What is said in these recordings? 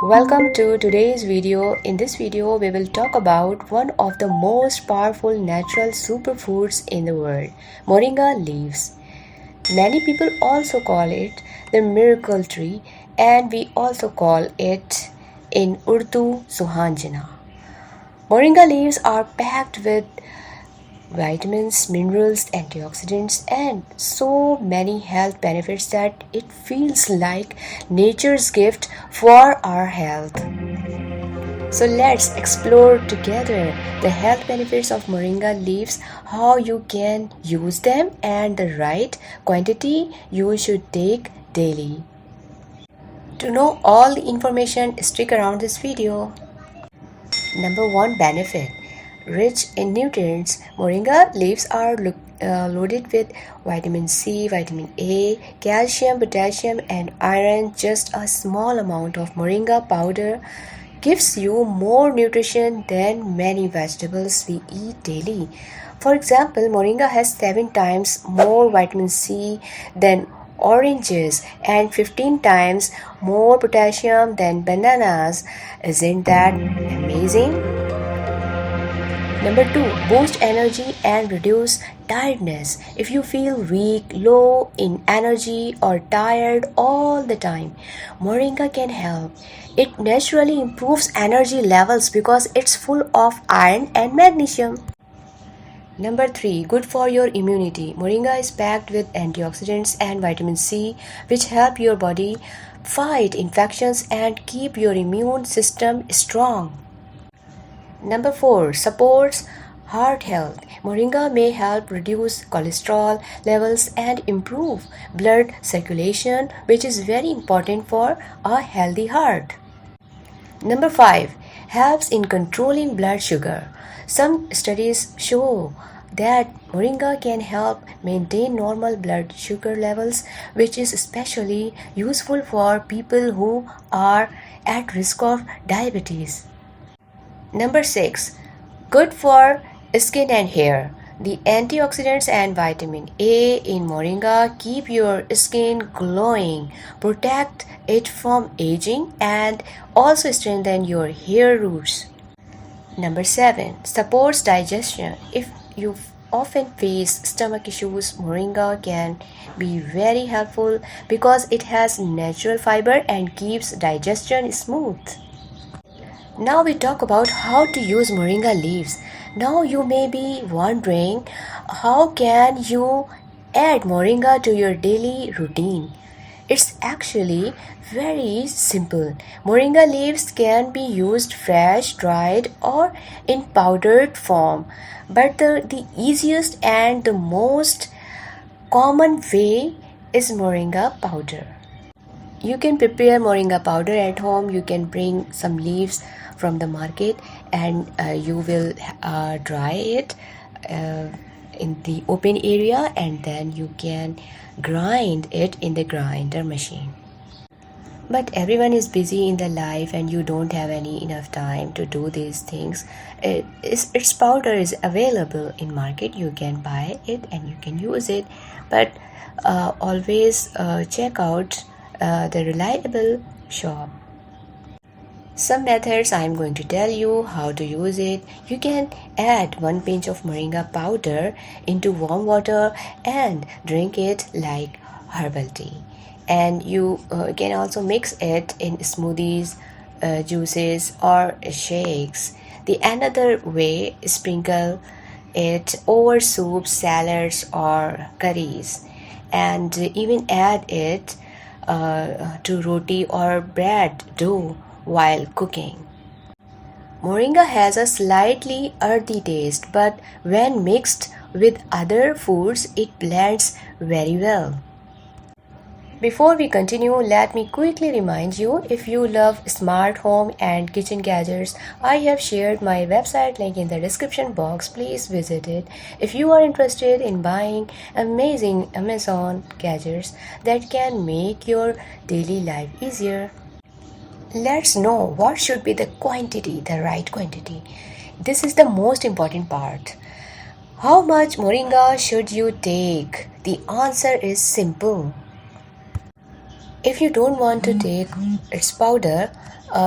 Welcome to today's video. In this video, we will talk about one of the most powerful natural superfoods in the world, Moringa leaves. Many people also call it the miracle tree, and we also call it in Urdu Sohanjna. Moringa leaves are packed with vitamins, minerals, antioxidants, and so many health benefits that it feels like nature's gift for our health. So let's explore together the health benefits of moringa leaves, how you can use them, and the right quantity you should take daily. To know all the information, stick around this video. Number 1 benefit. Rich in nutrients, moringa leaves are loaded with vitamin C, vitamin A, calcium, potassium, and iron. Just a small amount of moringa powder gives you more nutrition than many vegetables we eat daily. For example, moringa has 7 times more vitamin C than oranges and 15 times more potassium than bananas. Isn't that amazing? Number 2, boost energy and reduce tiredness. If you feel weak, low in energy, or tired all the time, moringa can help. It naturally improves energy levels because it's full of iron and magnesium. Number 3, good for your immunity. Moringa is packed with antioxidants and vitamin C, which help your body fight infections and keep your immune system strong. Number 4, supports heart health. Moringa may help reduce cholesterol levels and improve blood circulation, which is very important for a healthy heart. Number 5, helps in controlling blood sugar. Some studies show that moringa can help maintain normal blood sugar levels, which is especially useful for people who are at risk of diabetes. Number 6, good for skin and hair. The antioxidants and vitamin A in moringa keep your skin glowing, protect it from aging, and also strengthen your hair roots. Number 7, supports digestion. If you often face stomach issues, moringa can be very helpful because it has natural fiber and keeps digestion smooth. Now we talk about how to use moringa leaves. Now you may be wondering, how can you add moringa to your daily routine? It's actually very simple. Moringa leaves can be used fresh, dried, or in powdered form. But the easiest and the most common way is moringa powder. You can prepare moringa powder at home. You can bring some leaves from the market and you will dry it in the open area, and then you can grind it in the grinder machine. But everyone is busy in their life and you don't have enough time to do these things. Its powder is available in market. You can buy it and you can use it, but always check out the reliable shop. Some methods I am going to tell you how to use it. You can add 1 pinch of moringa powder into warm water and drink it like herbal tea. And you can also mix it in smoothies, juices, or shakes. The another way is sprinkle it over soups, salads, or curries, and even add it to roti or bread dough while cooking. Moringa has a slightly earthy taste, but when mixed with other foods, it blends very well. Before we continue, let me quickly remind you, if you love smart home and kitchen gadgets, I have shared my website link in the description box. Please visit it. If you are interested in buying amazing Amazon gadgets that can make your daily life easier. Let's know what should be the quantity, the right quantity. This is the most important part. How much moringa should you take? The answer is simple. If you don't want to take its powder,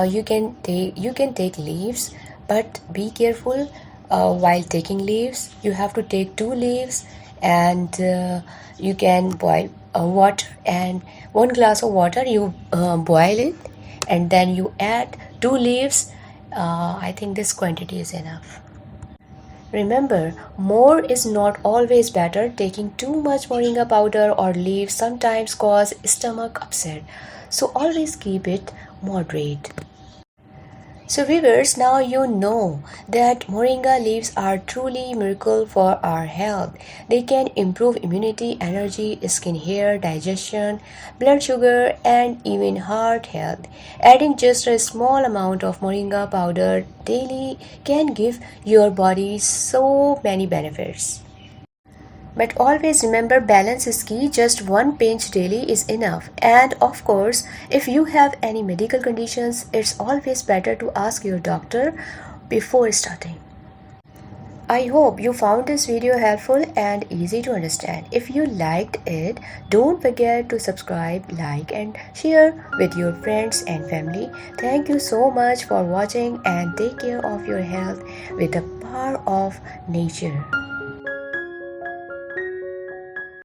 you can take leaves, but be careful. While taking leaves, you have to take 2 leaves, and you can boil water, and 1 glass of water you boil it, and then you add 2 leaves. I think this quantity is enough. Remember, more is not always better. Taking too much moringa powder or leaves sometimes cause stomach upset. So always keep it moderate. So viewers, now you know that moringa leaves are truly miracle for our health. They can improve immunity, energy, skin, hair, digestion, blood sugar, and even heart health. Adding just a small amount of moringa powder daily can give your body so many benefits. But always remember, balance is key. Just one pinch daily is enough. And of course, if you have any medical conditions, it's always better to ask your doctor before starting. I hope you found this video helpful and easy to understand. If you liked it, don't forget to subscribe, like, and share with your friends and family. Thank you so much for watching, and take care of your health with the power of nature.